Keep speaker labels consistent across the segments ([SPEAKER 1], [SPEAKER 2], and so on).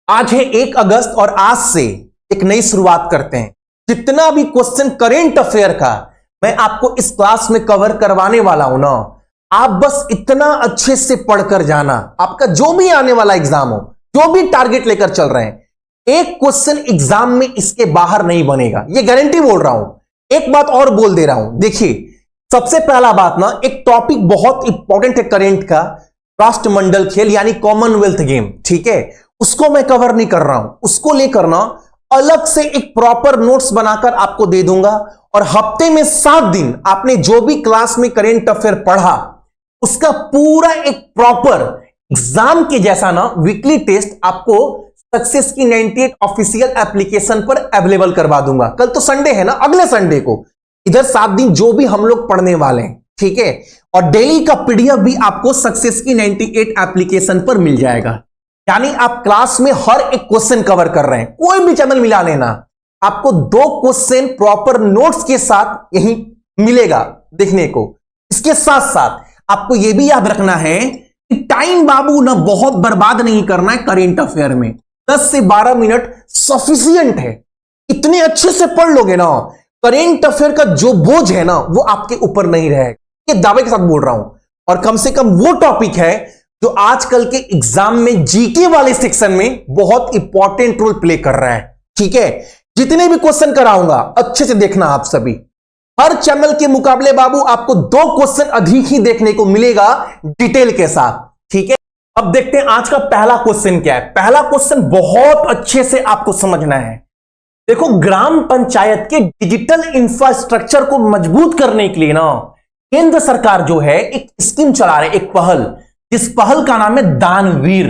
[SPEAKER 1] आज है 1 अगस्त और आज से एक नई शुरुआत करते हैं। जितना भी क्वेश्चन करेंट अफेयर का मैं आपको इस क्लास में कवर करवाने वाला हूं ना, आप बस इतना अच्छे से पढ़कर जाना। आपका जो भी आने वाला एग्जाम हो, जो भी टारगेट लेकर चल रहे हैं, एक क्वेश्चन एग्जाम में इसके बाहर नहीं बनेगा, ये गारंटी बोल रहा हूं। एक बात और बोल दे रहा हूं, देखिए सबसे पहला बात ना, एक टॉपिक बहुत इंपॉर्टेंट है करेंट का, राष्ट्रमंडल खेल यानी कॉमनवेल्थ गेम, ठीक है, उसको मैं कवर नहीं कर रहा हूं। उसको लेकर ना अलग से एक प्रॉपर नोट्स बनाकर आपको दे दूंगा, और हफ्ते में 7 दिन आपने जो भी क्लास में करेंट अफेयर पढ़ा उसका पूरा एक प्रॉपर एग्जाम के जैसा ना वीकली टेस्ट आपको सक्सेस की 98 ऑफिशियल एप्लीकेशन पर अवेलेबल करवा दूंगा। कल तो संडे है ना, अगले संडे को इधर 7 दिन जो भी हम लोग पढ़ने वाले हैं, ठीक है, और डेली का पीडीएफ भी आपको सक्सेस की 98 एप्लीकेशन पर मिल जाएगा। यानी आप क्लास में हर एक क्वेश्चन कवर कर रहे हैं, कोई भी चैनल मिला लेना, आपको 2 क्वेश्चन प्रॉपर नोट्स के साथ यही मिलेगा देखने को। इसके साथ साथ आपको यह भी याद रखना है कि टाइम बाबू ना बहुत बर्बाद नहीं करना है करेंट अफेयर में। 10 से 12 मिनट सफिशियंट है, इतने अच्छे से पढ़ लोगे ना, करेंट अफेयर का जो बोझ है ना वो आपके ऊपर नहीं रहेगा, ये दावे के साथ बोल रहा हूं। और कम से कम वो टॉपिक है जो आजकल के एग्जाम में जीके वाले सेक्शन में बहुत इंपॉर्टेंट रोल प्ले कर रहा है, ठीक है। जितने भी क्वेश्चन कराऊंगा अच्छे से देखना आप सभी। हर चैनल के मुकाबले बाबू आपको 2 क्वेश्चन अधिक ही देखने को मिलेगा डिटेल के साथ, ठीक है। अब देखते हैं आज का पहला क्वेश्चन क्या है। पहला क्वेश्चन बहुत अच्छे से आपको समझना है। देखो, ग्राम पंचायत के डिजिटल इंफ्रास्ट्रक्चर को मजबूत करने के लिए ना केंद्र सरकार जो है एक स्कीम चला रही है, एक पहल, जिस पहल का नाम है दानवीर,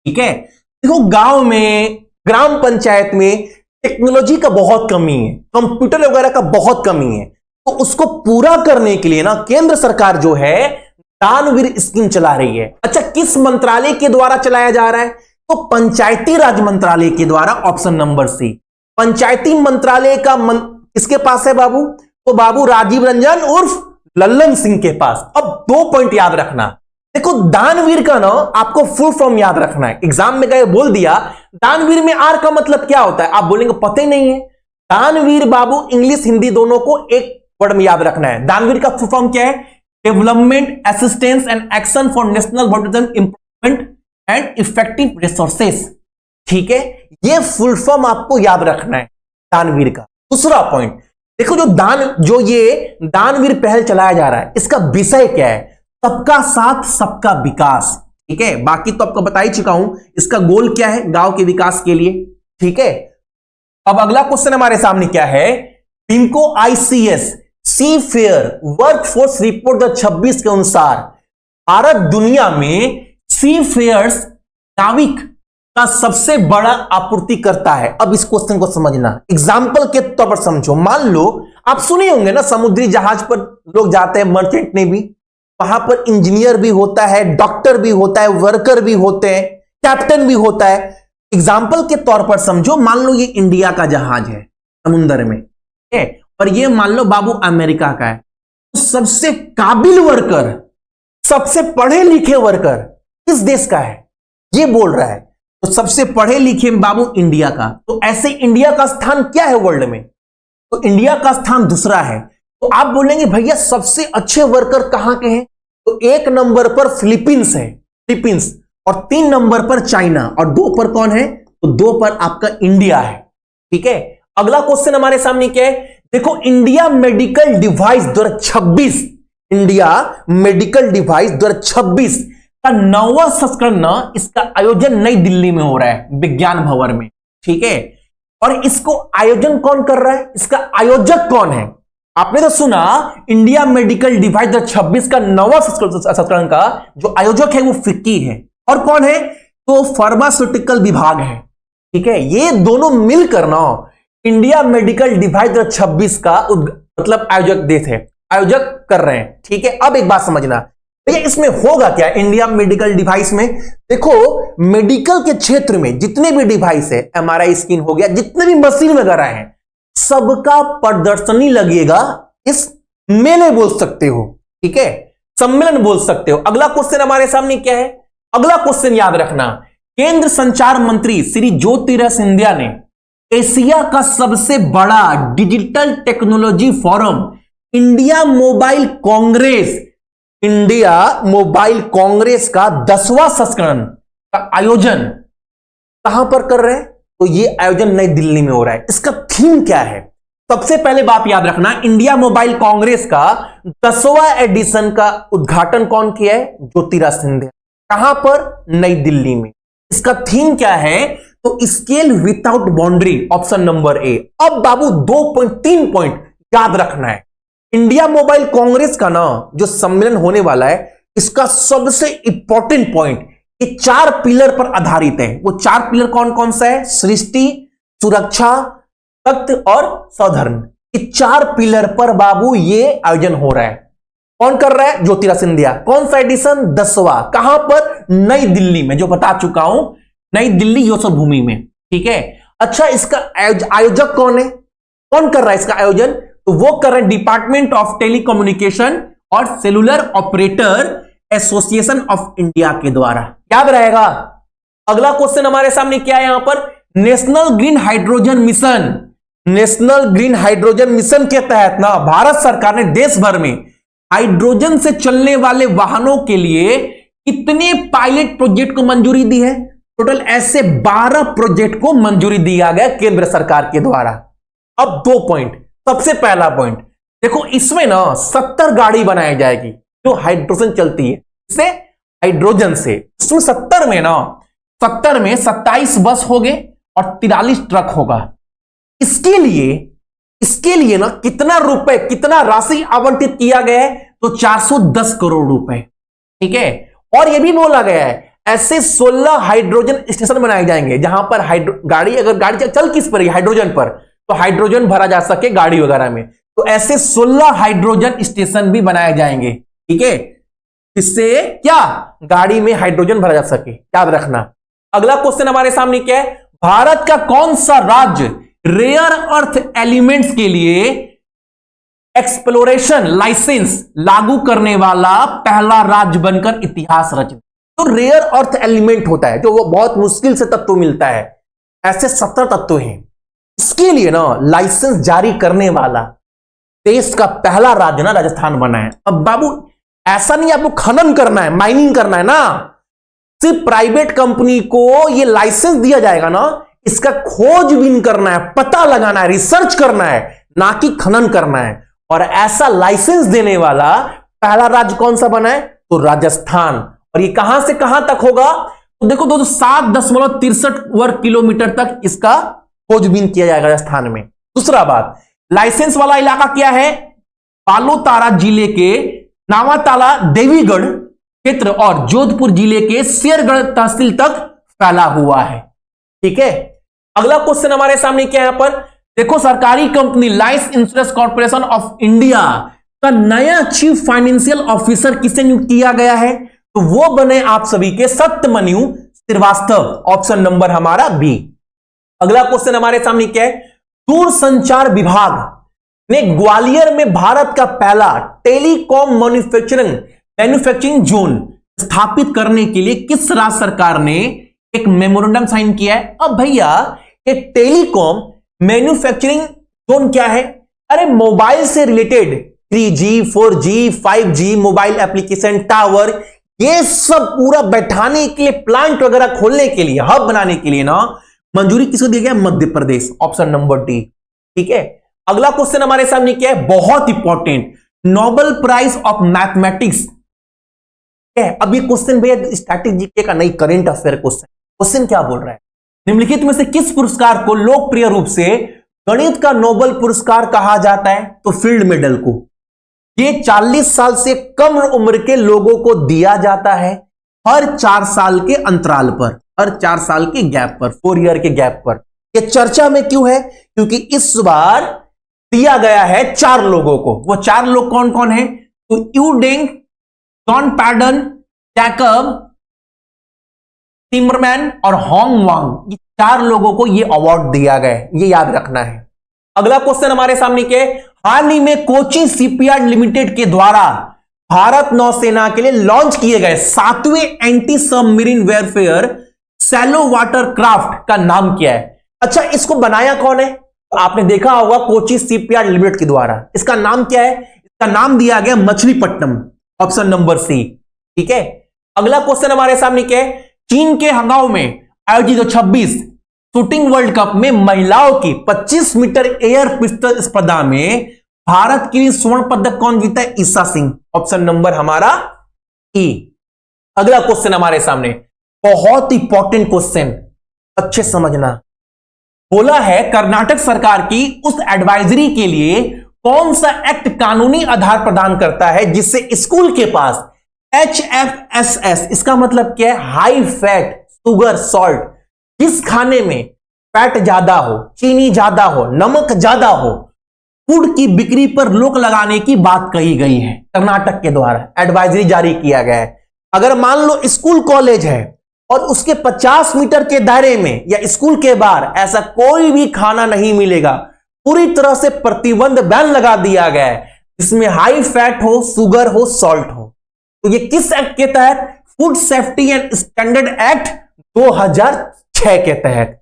[SPEAKER 1] ठीक है। देखो, गांव में, ग्राम पंचायत में टेक्नोलॉजी का बहुत कमी है, कंप्यूटर वगैरह का बहुत कमी है, तो उसको पूरा करने के लिए ना केंद्र सरकार जो है दानवीर स्कीम चला रही है। अच्छा, किस मंत्रालय के द्वारा चलाया जा रहा है? तो पंचायती राज मंत्रालय के द्वारा, ऑप्शन नंबर सी। पंचायती मंत्रालय का किसके पास है बाबू? तो बाबू राजीव रंजन उर्फ लल्लन सिंह के पास। अब 2 पॉइंट याद रखना। देखो, दानवीर का ना आपको फुल फॉर्म याद रखना है। एग्जाम में गए बोल दिया दानवीर में आर का मतलब क्या होता है, आप बोलेंगे पता ही नहीं है। दानवीर बाबू इंग्लिश हिंदी दोनों को एक वर्ड में याद रखना है। दानवीर का फुल फॉर्म क्या है? Development assistance and action for national voterism improvement and effective resources, ठीक है। ये फुल फॉर्म आपको याद रखना है दानवीर का। दूसरा पॉइंट देखो, जो ये दानवीर पहल चलाया जा रहा है, इसका विषय क्या है? सबका साथ सबका विकास, ठीक है। बाकी तो आपको बता ही चुका हूं इसका गोल क्या है, गांव के विकास के लिए, ठीक है। अब अगला क्वेश्चन हमारे सामने क्या है? पिमको आईसीएस सी फेयर वर्कफोर्स रिपोर्ट 2026 के अनुसार भारत दुनिया में सी फेयर्स नाविक का सबसे बड़ा आपूर्तिकर्ता है। अब इस क्वेश्चन को समझना, एग्जाम्पल के तौर पर समझो। मान लो आप सुने होंगे ना, समुद्री जहाज पर लोग जाते हैं, मर्चेंट नेवी, वहां पर इंजीनियर भी होता है, डॉक्टर भी होता है, वर्कर भी होते हैं, कैप्टन भी होता है। एग्जाम्पल के तौर पर समझो, मान लो ये इंडिया का जहाज है समुद्र में, है, और ये मान लो बाबू अमेरिका का है। तो सबसे काबिल वर्कर, सबसे पढ़े लिखे वर्कर किस देश का है, ये बोल रहा है। तो सबसे पढ़े लिखे बाबू इंडिया का। तो ऐसे इंडिया का स्थान क्या है वर्ल्ड में? तो इंडिया का स्थान दूसरा है। तो आप बोलेंगे भैया सबसे अच्छे वर्कर कहां के हैं? तो 1 नंबर पर फिलीपींस है, फिलीपींस, और 3 नंबर पर चाइना, और 2 पर कौन है? तो 2 पर आपका इंडिया है, ठीक है। अगला क्वेश्चन हमारे सामने क्या है? देखो, India medical device 2026, India medical device 2026 का 9वां संस्करण ना, इसका आयोजन नई दिल्ली में हो रहा है, विज्ञान भवन में, ठीक है। और इसको आयोजन कौन कर रहा है? इसका आयोजक कौन है? आपने तो सुना इंडिया मेडिकल डिवाइस 2026 का 9वां संस्करण का जो आयोजक है वो फिक्की है, और कौन है? तो फार्मास्यूटिकल विभाग है, ठीक है। ये दोनों मिलकर ना इंडिया मेडिकल डिवाइस 2026 का मतलब आयोजक कर रहे हैं, ठीक है। अब एक बात समझना भैया, इसमें होगा क्या इंडिया मेडिकल डिवाइस में? देखो, मेडिकल के क्षेत्र में जितने भी डिवाइस है, एमआरआई स्कैन हो गया, जितने भी मशीन वगैरह है, सबका प्रदर्शनी लगेगा इस मेले बोल सकते हो, ठीक है, सम्मेलन बोल सकते हो। अगला क्वेश्चन हमारे सामने क्या है? अगला क्वेश्चन याद रखना, केंद्र संचार मंत्री श्री ज्योतिरादित्य सिंधिया ने एशिया का सबसे बड़ा digital technology forum India mobile Congress का 10वां संस्करण का आयोजन कहां पर कर रहे हैं? तो ये आयोजन नई दिल्ली में हो रहा है। इसका थीम क्या है? सबसे पहले बात याद रखना, इंडिया मोबाइल कांग्रेस का 10वां एडिशन का उद्घाटन कौन किया है? ज्योतिरादित्य सिंधिया। कहां पर? नई दिल्ली में। इसका थीम क्या है? तो scale without boundary, option number A. अब बाबू 2.3 पॉइंट याद रखना है। इंडिया मोबाइल कांग्रेस का ना जो सम्मेलन होने वाला है, इसका सबसे इंपॉर्टेंट पॉइंट ये 4 पिलर पर आधारित है। वो 4 पिलर कौन कौन सा है? सृष्टि, सुरक्षा, तथ्य और सौधर्म। ये 4 पिलर पर बाबू ये आयोजन हो रहा है। कौन कर रहा है? ज्योतिरादित्य सिंधिया। कौन सा एडिशन? 10वां। कहां पर? नई दिल्ली में, जो बता चुका हूं, नई दिल्ली यशोभूमि में। ठीक है। अच्छा, इसका आयोजक कौन है? कौन कर रहा है इसका आयोजन? तो वो कर रहे हैं डिपार्टमेंट ऑफ टेलीकम्युनिकेशन और cellular operator association of India के द्वारा। याद रहेगा। अगला क्वेश्चन हमारे सामने क्या है यहां पर? National green hydrogen mission. National green hydrogen mission के तहत ना भारत सरकार ने देश भर में हाइड्रोजन से चलने वाले वाहनों के लिए कितने पायलट प्रोजेक्ट को मंजूरी दी है? टोटल ऐसे 12 प्रोजेक्ट को मंजूरी दिया गया केंद्र सरकार के द्वारा। अब 2 पॉइंट। सबसे पहला पॉइंट देखो, इसमें ना 70 गाड़ी बनाई जाएगी जो हाइड्रोजन चलती है। इससे हाइड्रोजन से इसमें 70 में ना 70 में 27 बस होंगे और 43 ट्रक होगा। इसके लिए ना कितना राशि आवंटित किया गया है? तो 410 करोड़ रुपए। ठीक है। और यह भी बोला गया है ऐसे 16 हाइड्रोजन स्टेशन बनाए जाएंगे जहां पर अगर गाड़ी चल किस पर? हाइड्रोजन पर, तो हाइड्रोजन भरा जा सके गाड़ी वगैरह में। तो ऐसे 16 हाइड्रोजन स्टेशन भी बनाए जाएंगे। ठीक है। इससे क्या? गाड़ी में हाइड्रोजन भरा जा सके। याद रखना। अगला क्वेश्चन हमारे सामने क्या है? भारत का कौन सा राज्य रेयर अर्थ एलिमेंट्स के लिए एक्सप्लोरेशन लाइसेंस लागू करने वाला पहला राज्य बनकर इतिहास रच? तो रेयर अर्थ एलिमेंट होता है जो वो बहुत मुश्किल से तत्व मिलता है, ऐसे 70 तत्व हैं। इसके लिए ना लाइसेंस जारी करने वाला देश का पहला राज्य ना राजस्थान बना है। अब बाबू ऐसा नहीं आपको खनन करना है, माइनिंग करना है ना, सिर्फ प्राइवेट कंपनी को ये लाइसेंस दिया जाएगा ना, इसका खोजबीन करना है, पता लगाना है, रिसर्च करना है, ना कि खनन करना है। और ऐसा लाइसेंस देने वाला पहला राज्य कौन सा बना है? तो राजस्थान। और ये कहां से कहां तक होगा? तो देखो दोस्तों 7.63 वर्ग किलोमीटर तक इसका खोजबीन किया जाएगा राजस्थान में। दूसरा बात, लाइसेंस वाला इलाका क्या है? बालोतारा जिले के नावाताला देवीगढ़ क्षेत्र और जोधपुर जिले के शेरगढ़ तहसील तक फैला हुआ है। ठीक है। अगला क्वेश्चन हमारे सामने क्या है यहां पर? देखो, सरकारी company life insurance corporation of India का नया चीफ फाइनेंशियल ऑफिसर किसे नियुक्त किया गया है? तो वो बने आप सभी के सत्यमन्यु श्रीवास्तव। ऑप्शन नंबर हमारा बी। अगला क्वेश्चन हमारे सामने क्या है? दूरसंचार विभाग ने ग्वालियर में भारत का पहला टेलीकॉम मैन्युफैक्चरिंग जोन स्थापित करने के लिए किस राज्य सरकार ने एक मेमोरेंडम साइन किया है? अब भैया ये टेलीकॉम मैन्युफैक्चरिंग जोन क्या है? अरे मोबाइल से related 3G 4G 5G mobile application, tower, ये सब पूरा बैठाने के लिए, प्लांट वगैरह खोलने के लिए, हब बनाने के लिए ना मंजूरी किसको दिया गया? Madhya Pradesh. Option number D. ठीक है। अगला क्वेश्चन हमारे सामने क्या है? बहुत important, Nobel prize of mathematics है। अब ये क्वेश्चन भैया स्टैटिक जीके का नहीं, करंट अफेयर क्वेश्चन क्या बोल रहा है? निम्नलिखित में से किस पुरस्कार को लोकप्रिय रूप से गणित का नोबेल पुरस्कार कहा जाता है? तो फील्ड मेडल को। ये 40 साल से कम उम्र के लोगों को दिया जाता है हर 4 साल के अंतराल पर, हर 4 साल के गैप पर, 4 ईयर के गैप पर। ये चर्चा में क्यों है? क्योंकि इस बार दिया गया है 4 लोगों को। वो 4 लोग कौन कौन है? तो यू डेंग, जॉन पैडन, जैकब, टिमरमैन और होंग वांग, ये 4 लोगों को ये अवार्ड दिया गया है। ये याद रखना है। अगला क्वेश्चन हमारे सामने के, हाल ही में कोची शिपयार्ड लिमिटेड के द्वारा भारत नौसेना के लिए लॉन्च किए गए 7वें anti submarine warfare shallow water craft का नाम क्या है? अच्छा, इसको बनाया कौन है? तो आपने देखा होगा कोची शिपयार्ड लिमिटेड के द्वारा। इसका नाम क्या है? इसका नाम दिया गया मछलीपट्टनम, ऑप्शन नंबर सी। ठीक है, अगला क्वेश्चन हमारे सामने क्या है? चीन के हंगाओ में आयोजित 26 शूटिंग वर्ल्ड कप में महिलाओं की 25 मीटर एयर पिस्टल स्पर्धा में भारत के लिए स्वर्ण पदक कौन जीता है? ईसा सिंह, ऑप्शन नंबर हमारा ई। अगला क्वेश्चन हमारे सामने बहुत इंपॉर्टेंट क्वेश्चन, अच्छे समझना। बोला है कर्नाटक सरकार की उस एडवाइजरी के लिए कौन सा एक्ट कानूनी आधार प्रदान करता है जिससे स्कूल के पास HFSS, इसका मतलब क्या है? हाई फैट शुगर सॉल्ट, जिस खाने में फैट ज्यादा हो, चीनी ज्यादा हो, नमक ज्यादा हो, फूड की बिक्री पर रोक लगाने की बात कही गई है। कर्नाटक के द्वारा एडवाइजरी जारी किया गया है। अगर मान लो स्कूल कॉलेज है और उसके 50 मीटर के दायरे में या स्कूल के बाहर ऐसा कोई भी खाना नहीं मिलेगा, पूरी तरह से प्रतिबंध बैन लगा दिया गया है जिसमें हाई फैट हो, शुगर हो, सॉल्ट हो। तो ये किस एक्ट के तहत? Food safety and standard act 2006 के तहत।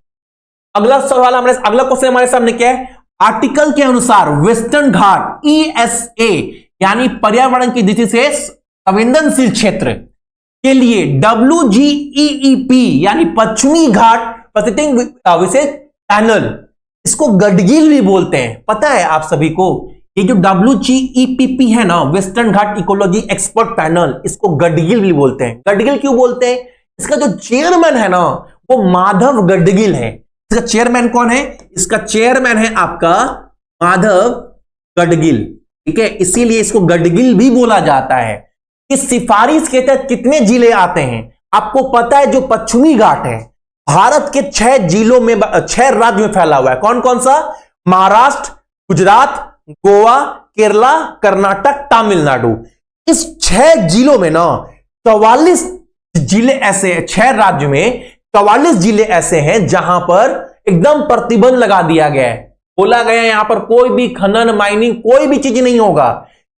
[SPEAKER 1] अगला सवाल अगला क्वेश्चन हमारे सामने क्या है? आर्टिकल के अनुसार वेस्टर्न घाट ESA यानी पर्यावरण की दृष्टि से संवेदनशील क्षेत्र के लिए WGEEP यानी पश्चिमी घाट प्रसिद्ध विशेष पैनल, इसको गडगिल भी बोलते हैं। पता है आप सभी को? ये जो WGEPP है ना, वेस्टर्न घाट इकोलॉजी एक्सपर्ट पैनल, इसको गडगिल भी बोलते हैं। गडगिल क्यों बोलते हैं? इसका जो चेयरमैन है ना, वो माधव गडगिल है। इसका चेयरमैन कौन है? इसका चेयरमैन है आपका माधव गडगिल। ठीक है, इसीलिए इसको गडगिल भी बोला जाता है। इस सिफारिश के तहत कितने जिले आते हैं? आपको पता है जो पश्चिमी घाट है भारत के 6 जिलों में, 6 राज्य में फैला हुआ है। कौन कौन सा? महाराष्ट्र, गुजरात, गोवा, केरला, कर्नाटक, तमिलनाडु। इस 6 जिलों में ना 44 जिले ऐसे, 6 राज्य में 44 जिले ऐसे हैं जहां पर एकदम प्रतिबंध लगा दिया गया है। बोला गया यहां पर कोई भी खनन, माइनिंग, कोई भी चीज नहीं होगा,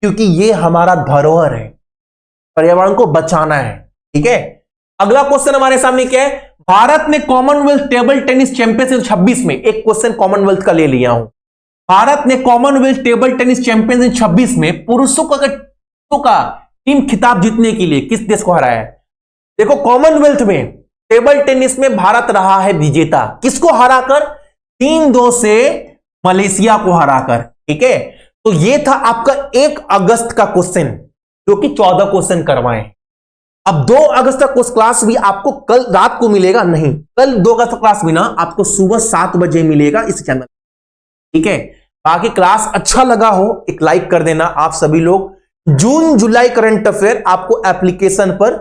[SPEAKER 1] क्योंकि ये हमारा धरोहर है, पर्यावरण को बचाना है। ठीक है, अगला क्वेश्चन हमारे सामने क्या है? भारत ने कॉमनवेल्थ टेबल टेनिस चैंपियनशिप 26 में, एक क्वेश्चन कॉमनवेल्थ का ले लिया हूं। भारत ने कॉमनवेल्थ टेबल टेनिस चैंपियनशिप 26 में पुरुषों का टीम खिताब जीतने के लिए किस देश को हराया है? देखो, कॉमनवेल्थ में टेबल टेनिस में भारत रहा है विजेता। किसको हराकर? 3-2 से मलेशिया को हराकर। ठीक है, तो ये था आपका 1 अगस्त का क्वेश्चन, जो कि 14 क्वेश्चन करवाए। अब 2 अगस्त का क्लास भी आपको कल रात को मिलेगा, नहीं, कल 2 अगस्त का क्लास भी ना आपको सुबह 7 बजे मिलेगा इस चैनल। ठीक है, बाकी क्लास अच्छा लगा हो एक लाइक कर देना आप सभी लोग। जून जुलाई करंट अफेयर आपको एप्लीकेशन पर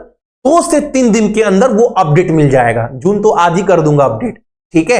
[SPEAKER 1] 2 से 3 दिन के अंदर वो अपडेट मिल जाएगा। जून तो आज ही कर दूंगा अपडेट। ठीक है।